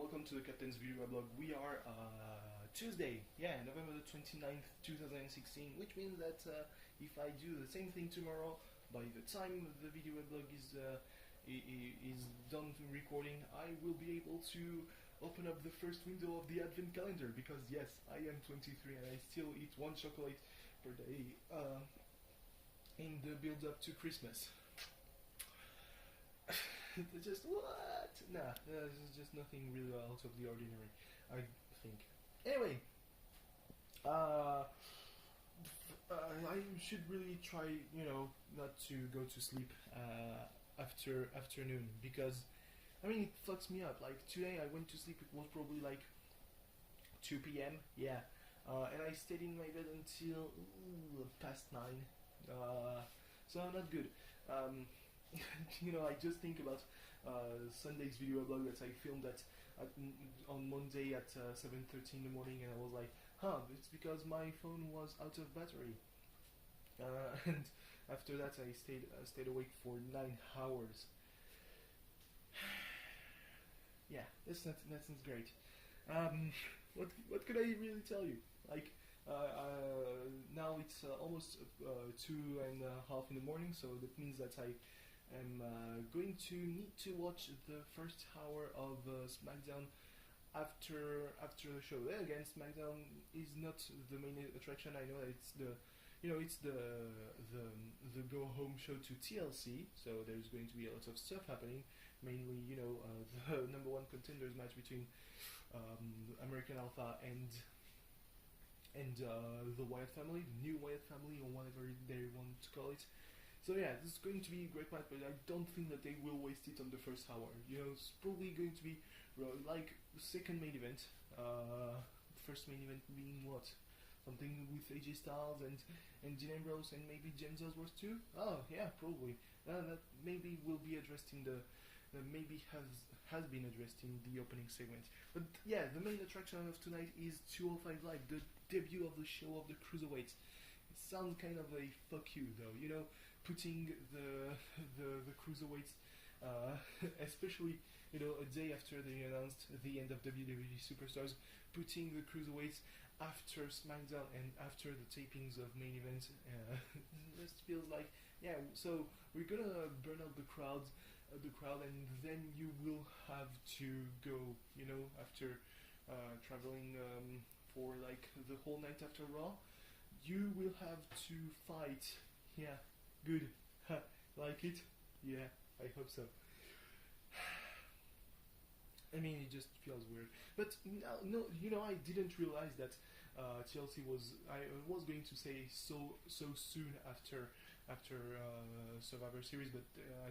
welcome to the Captain's Video Weblog. We are Tuesday, November the 29th, 2016, which means that if I do the same thing tomorrow, by the time the video weblog is done recording, I will be able to open up the first window of the advent calendar, because yes, I am 23 and I still eat one chocolate per day in the build up to Christmas. Just what? Nah, there's just nothing really out of the ordinary, I think. Anyway, I should really try, not to go to sleep after afternoon, because I mean it fucks me up. Like today, I went to sleep. It was probably like 2 p.m. Yeah, and I stayed in my bed until past 9. So not good. I just think about Sunday's video blog that I filmed on Monday at 7:30 in the morning, and I was like, it's because my phone was out of battery. And after that, I stayed awake for 9 hours. Yeah, that's not great. What could I really tell you? Like, now it's almost 2:30 in the morning, so that means that I am going to need to watch the first hour of SmackDown after the show. Then again, SmackDown is not the main attraction. I know that it's the go home show to TLC, so there's going to be a lot of stuff happening. Mainly, the number one contenders match between American Alpha and the Wyatt family, the new Wyatt family, or whatever they want to call it. So yeah, this is going to be a great match, but I don't think that they will waste it on the first hour. It's probably going to be like second main event. First main event being what? Something with AJ Styles and Dean Ambrose and maybe James Ellsworth too? Oh yeah, probably. That maybe will be addressed in maybe has been addressed in the opening segment. But yeah, the main attraction of tonight is 205 Live, the debut of the show of the Cruiserweights. It sounds kind of a fuck you though, putting the Cruiserweights, especially a day after they announced the end of WWE Superstars, putting the Cruiserweights after SmackDown and after the tapings of main event, just feels like, yeah, so we're gonna burn out the crowd, and then you will have to go, after traveling for like the whole night after Raw, you will have to fight. Yeah, good. Like it? Yeah, I hope so. I mean, it just feels weird. But no, I didn't realize that TLC was. I was going to say so soon after Survivor Series, but I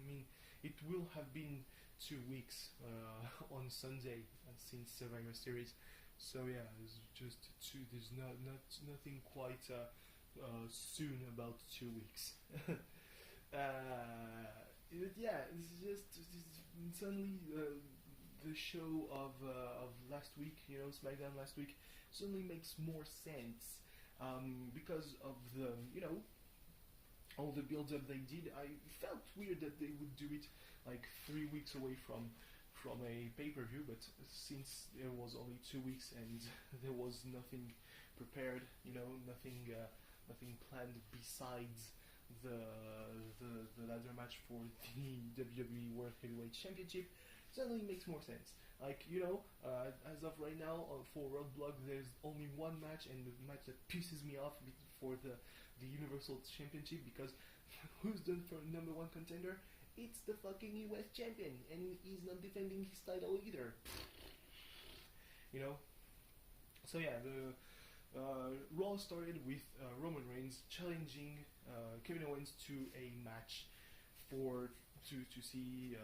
mean, it will have been 2 weeks on Sunday since Survivor Series. So yeah, it's just there's nothing quite soon about 2 weeks. Yeah, it's just suddenly the show of last week, SmackDown last week, suddenly makes more sense because of the all the build up they did. I felt weird that they would do it like 3 weeks away from a pay-per-view, but since there was only 2 weeks and there was nothing prepared, nothing planned besides the ladder match for the WWE World Heavyweight Championship, suddenly makes more sense. Like, as of right now, for Roadblock, there's only one match, and the match that pisses me off for the Universal Championship, because who's the number one contender? It's the fucking US champion, and he's not defending his title either. So yeah, the Raw started with Roman Reigns challenging Kevin Owens to a match to see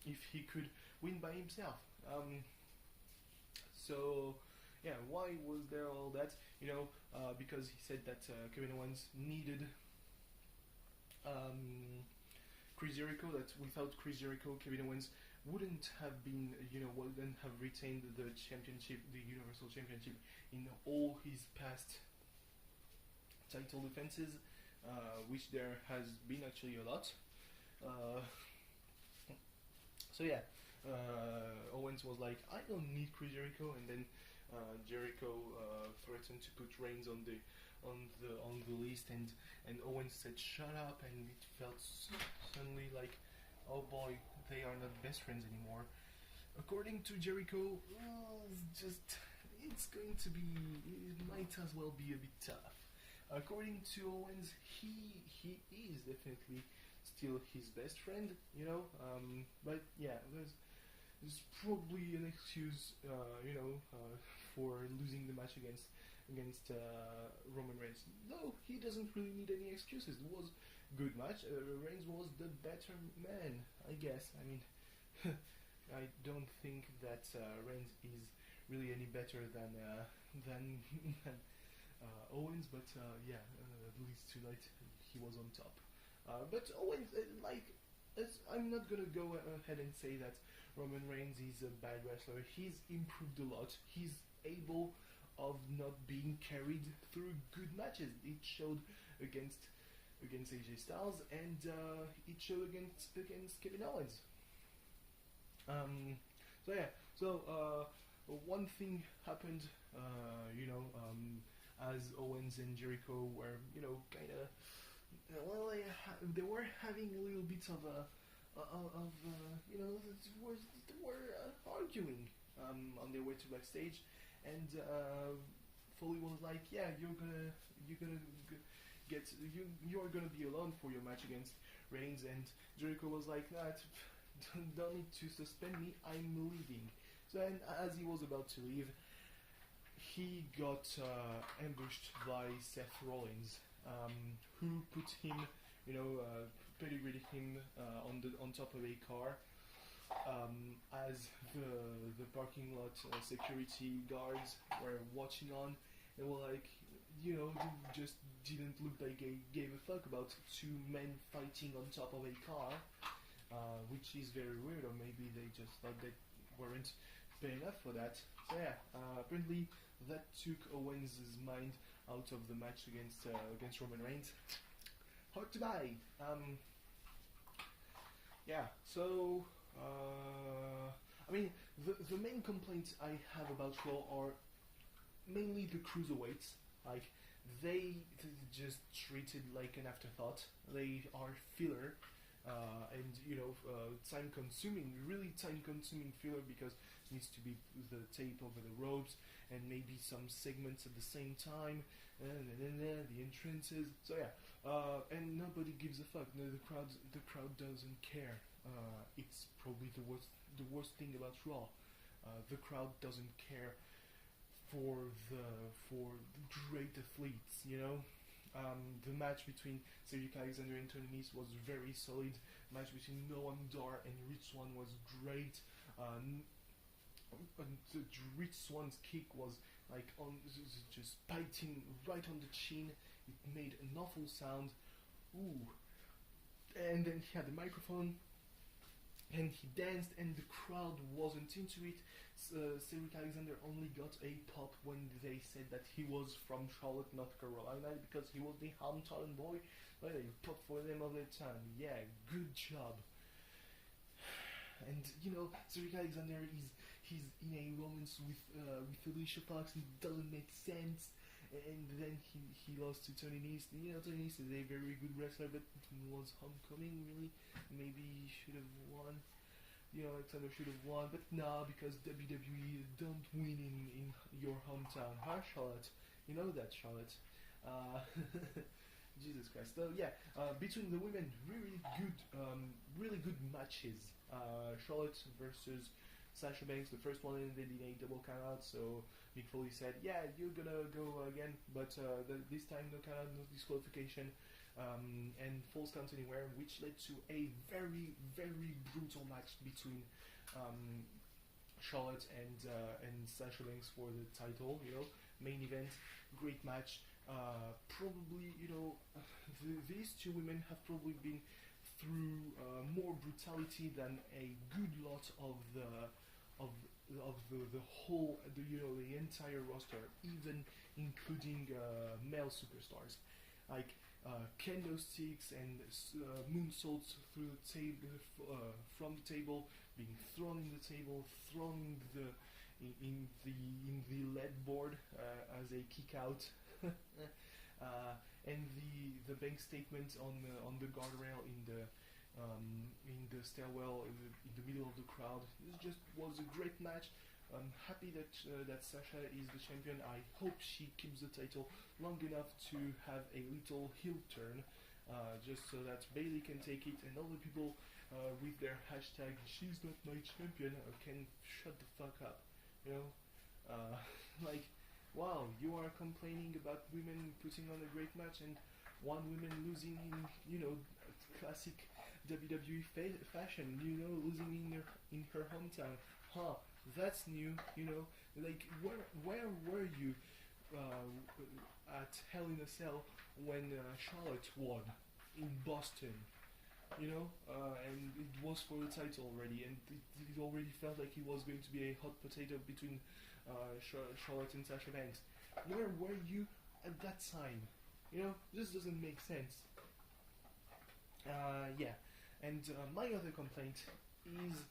if he could win by himself. So yeah, why was there all that? Because he said that Kevin Owens needed Chris Jericho, that without Chris Jericho, Kevin Owens wouldn't have been, wouldn't have retained the championship, the Universal Championship, in all his past title defenses, which there has been actually a lot. So yeah, Owens was like, I don't need Chris Jericho, and then Jericho threatened to put Reigns on the list, and Owens said shut up, and it felt suddenly like, oh boy, they are not best friends anymore. According to Jericho, it's going to be, it might as well be a bit tough. According to Owens, he is definitely still his best friend, you know. But yeah, there's probably an excuse, for losing the match against Roman Reigns. No, he doesn't really need any excuses. It was a good match. Reigns was the better man, I guess. I mean, I don't think that Reigns is really any better than Owens, but at least tonight he was on top. But Owens, I'm not gonna go ahead and say that Roman Reigns is a bad wrestler. He's improved a lot. He's able of not being carried through good matches. It showed against AJ Styles, and it showed against Kevin Owens. One thing happened, as Owens and Jericho were, kind of, they were having a little bit of they were arguing on their way to backstage, and Foley was like, yeah, you are gonna be alone for your match against Reigns, and Jericho was like, nah, don't need to suspend me, I'm leaving. So, and as he was about to leave, he got ambushed by Seth Rollins, who put him, pedigreed him on top of a car. As the parking lot security guards were watching on, they were like, just didn't look like they gave a fuck about two men fighting on top of a car, which is very weird, or maybe they just thought they weren't paying enough for that. So yeah, apparently that took Owens' mind out of the match against Roman Reigns. Hard to buy. So I mean, the main complaints I have about Raw are mainly the cruiserweights. Like, they just treated like an afterthought. They are filler, and time-consuming, really time-consuming filler, because it needs to be the tape over the ropes and maybe some segments at the same time, and the entrances. So yeah, and nobody gives a fuck. No, the crowd doesn't care. It's probably the worst thing about Raw. The crowd doesn't care for the great athletes, The match between Cedric Alexander and Tony Nese was very solid. The match between Noam Dar and Rich Swann was great. Rich Swann's kick was like just biting right on the chin. It made an awful sound. Ooh. And then he had the microphone, and he danced, and the crowd wasn't into it. Cedric Alexander only got a pop when they said that he was from Charlotte, North Carolina, because he was the hometown boy. Well, they pop for them all the time. Yeah, good job. And Cedric Alexander he's in a romance with Alicia Fox, and it doesn't make sense. And then he lost to Tony Nese. Tony Nese is a very good wrestler, but it was homecoming, really. Maybe he should have won. Alexander should have won, but no, because WWE don't win in your hometown. Huh, Charlotte? You know that, Charlotte. Jesus Christ. So yeah, between the women, really good matches. Charlotte versus Sasha Banks, the first one ended in a double countout, so Mick Foley said, yeah, you're gonna go again, but this time no countout, no disqualification, and false count anywhere, which led to a very, very brutal match between Charlotte and Sasha Banks for the title, main event, great match. Probably, these two women have probably been through more brutality than a good lot of the whole, the entire roster, even including male superstars. Like, kendo sticks and moonsaults through the table, from the table, being thrown in the table, thrown in the lead board as a kick out, and the bank statement on the guardrail in the stairwell in the middle of the crowd. It just was a great match. I'm happy that that Sasha is the champion. I hope she keeps the title long enough to have a little heel turn, just so that Bayley can take it and other people with their hashtag "She's not my champion" can shut the fuck up. You know, like, wow, you are complaining about women putting on a great match and one woman losing in, you know, classic WWE fashion. You know, losing in her hometown. Huh? That's new, you know. Like, where were you at Hell in a Cell when Charlotte won in Boston? You know, and it was for the title already, and it already felt like it was going to be a hot potato between Charlotte and Sasha Banks. Where were you at that time? You know, this doesn't make sense. Yeah, and my other complaint is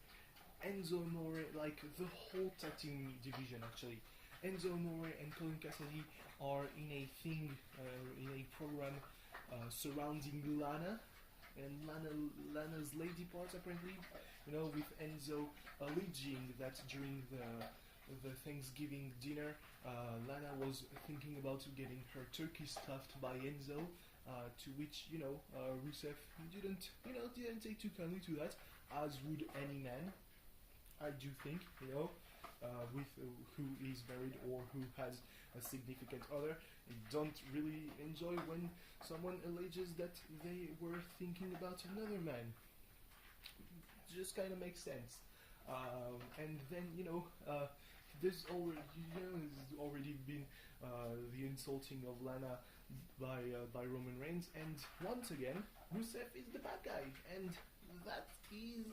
Enzo Amore, like the whole tag team division actually. Enzo Amore and Colin Cassidy are in a thing, in a program surrounding Lana and Lana's lady parts apparently. You know, with Enzo alleging that during the Thanksgiving dinner, Lana was thinking about getting her turkey stuffed by Enzo. To which, you know, Rusev didn't take too kindly to that, as would any man. I do think, you know, with who is married or who has a significant other, don't really enjoy when someone alleges that they were thinking about another man. Just kind of makes sense. And then, you know, there's already been the insulting of Lana by Roman Reigns, and once again, Rusev is the bad guy, and that is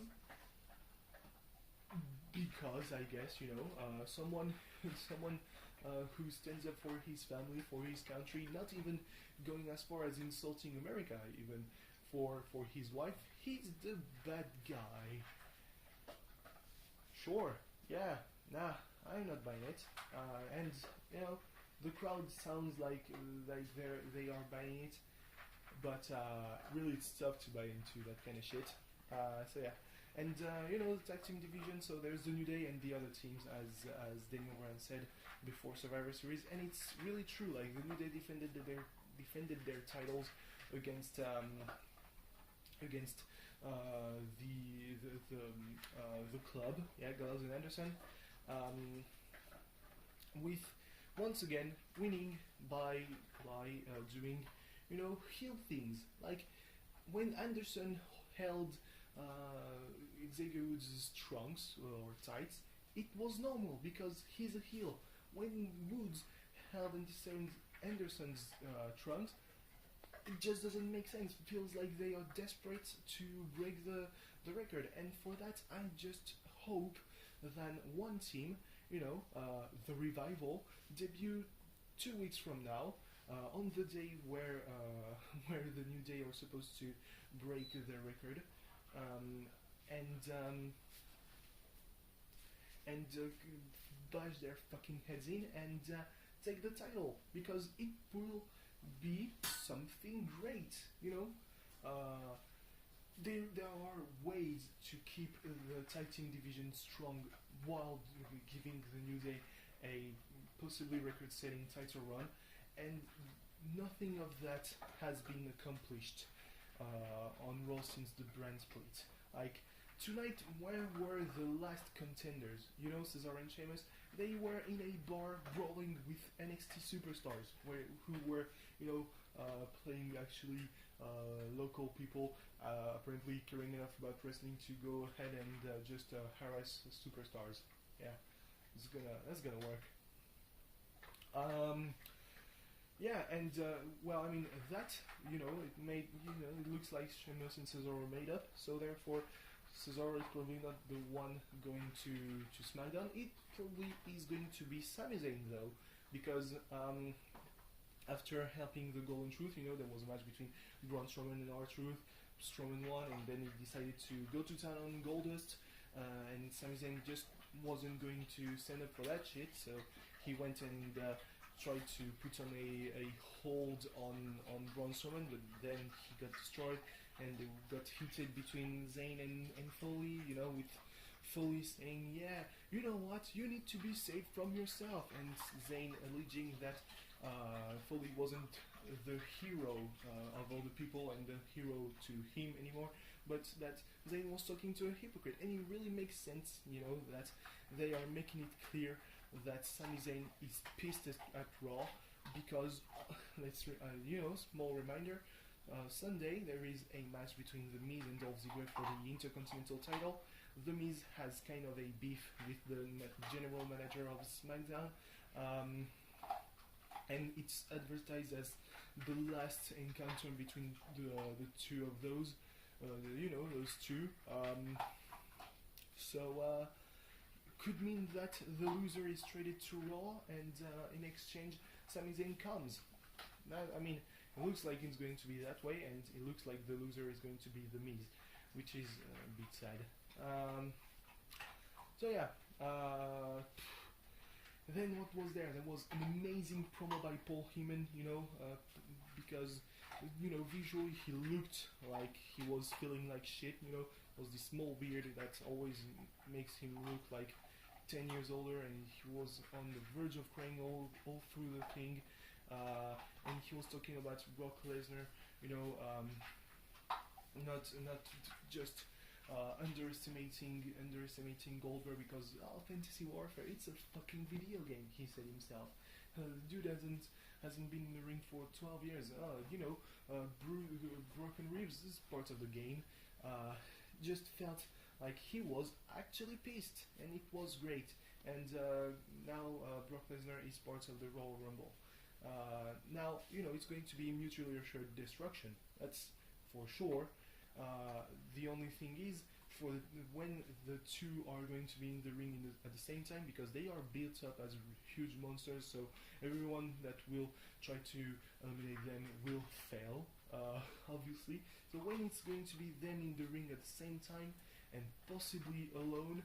because, I guess, you know, someone who stands up for his family, for his country, not even going as far as insulting America, even for his wife, he's the bad guy. Sure, yeah, nah, I'm not buying it, and you know, the crowd sounds like they are buying it, but really it's tough to buy into that kind of shit. So yeah. And you know, the tag team division, so there's the New Day and the other teams, as Daniel Bryan said before Survivor Series, and it's really true. Like, the New Day defended their titles against the club, yeah, Gallows and Anderson, with once again winning by doing, you know, heel things, like when Anderson held Xavier Woods' trunks or tights, it was normal because he's a heel. When Woods held Anderson's trunks, it just doesn't make sense. It feels like they are desperate to break the record, and for that I just hope that one team, you know, the Revival, debut 2 weeks from now, on the day where the New Day are supposed to break their record, and bash their fucking heads in and take the title, because it will be something great, you know. There are ways to keep the tag team division strong while giving the New Day a possibly record-setting title run, and nothing of that has been accomplished on Raw since the brand split. Like, tonight, where were the last contenders? You know, Cesaro and Sheamus, they were in a bar brawling with NXT superstars, who were, you know, playing actually local people, apparently caring enough about wrestling to go ahead and just harass superstars. Yeah, that's gonna work. Yeah, and well, I mean, that, you know, it looks like Sheamus and Cesaro made up, so therefore Cesaro is probably not the one going to SmackDown. It probably is going to be Sami Zayn, though, because after helping the Golden Truth, you know, there was a match between Braun Strowman and R-Truth. Strowman won, and then he decided to go to town on Goldust, and Sami Zayn just wasn't going to stand up for that shit, so he went and tried to put on a hold on Braun Strowman, but then he got destroyed, and they got heated between Zayn and Foley, you know, with Foley saying, yeah, you know what, you need to be safe from yourself, and Zayn alleging that Foley wasn't the hero of all the people and the hero to him anymore, but that Zayn was talking to a hypocrite, and it really makes sense, you know, that they are making it clear that Sami Zayn is pissed at Raw because, you know, small reminder, Sunday there is a match between The Miz and Dolph Ziggler for the Intercontinental title. The Miz has kind of a beef with the general manager of SmackDown, and it's advertised as the last encounter between the two of those, you know, those two. So could mean that the loser is traded to Raw, and in exchange, Sami Zayn comes. Now, I mean, it looks like it's going to be that way, and it looks like the loser is going to be The Miz, which is a bit sad. So yeah. Then what was there? There was an amazing promo by Paul Heyman, you know, because, you know, visually he looked like he was feeling like shit, you know. It was this small beard that always makes him look like 10 years older, and he was on the verge of crying all through the thing, and he was talking about Brock Lesnar, you know, not just underestimating Goldberg because Fantasy Warfare, it's a fucking video game, he said himself. Dude hasn't been in the ring for 12 years. You know, broken ribs is part of the game. Just felt like he was actually pissed, and it was great. And now Brock Lesnar is part of the Royal Rumble. Now, you know, it's going to be mutually assured destruction. That's for sure. The only thing is, when the two are going to be in the ring at the same time, because they are built up as huge monsters, so everyone that will try to eliminate them will fail, obviously. So when it's going to be them in the ring at the same time, and possibly alone,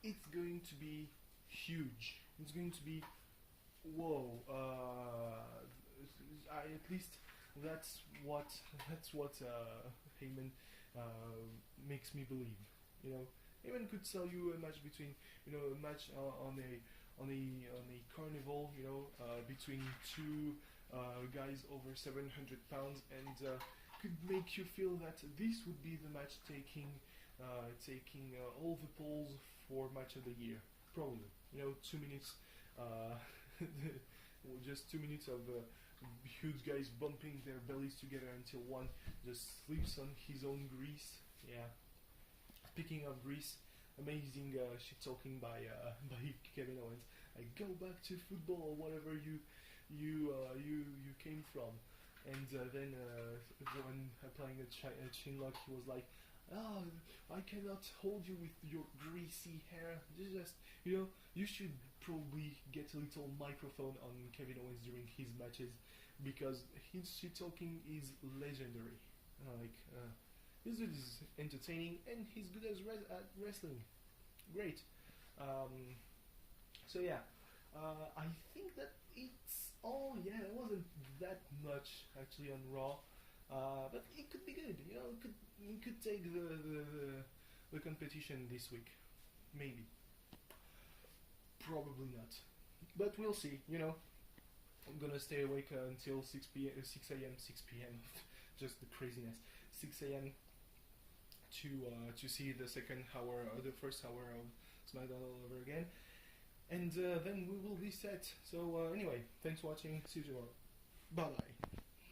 it's going to be huge. It's going to be, whoa, at least that's what Heyman makes me believe. You know, Heyman could sell you a match between, you know, a match on a carnival, you know, between two guys over 700 pounds, and could make you feel that this would be the match taking all the polls for match of the year. Probably, you know, 2 minutes, just 2 minutes of huge guys bumping their bellies together until one just slips on his own grease. Yeah. Speaking of grease, amazing shit talking by Kevin Owens. Like, go back to football or whatever you came from. And then when applying a chin lock, he was like, "Oh, I cannot hold you with your greasy hair." Just, you know, you should probably get a little microphone on Kevin Owens during his matches, because his shit talking is legendary. This dude is entertaining, and he's good at wrestling. Great. So yeah, I think that it's all. Yeah, it wasn't that much actually on Raw, but it could be good. You know, it could take the competition this week, maybe. Probably not, but we'll see. You know, I'm gonna stay awake until 6 p.m. Just the craziness. 6 a.m. to see the second hour or the first hour of SmackDown all over again, and then we will be set. So anyway, thanks for watching. See you tomorrow. Bye bye.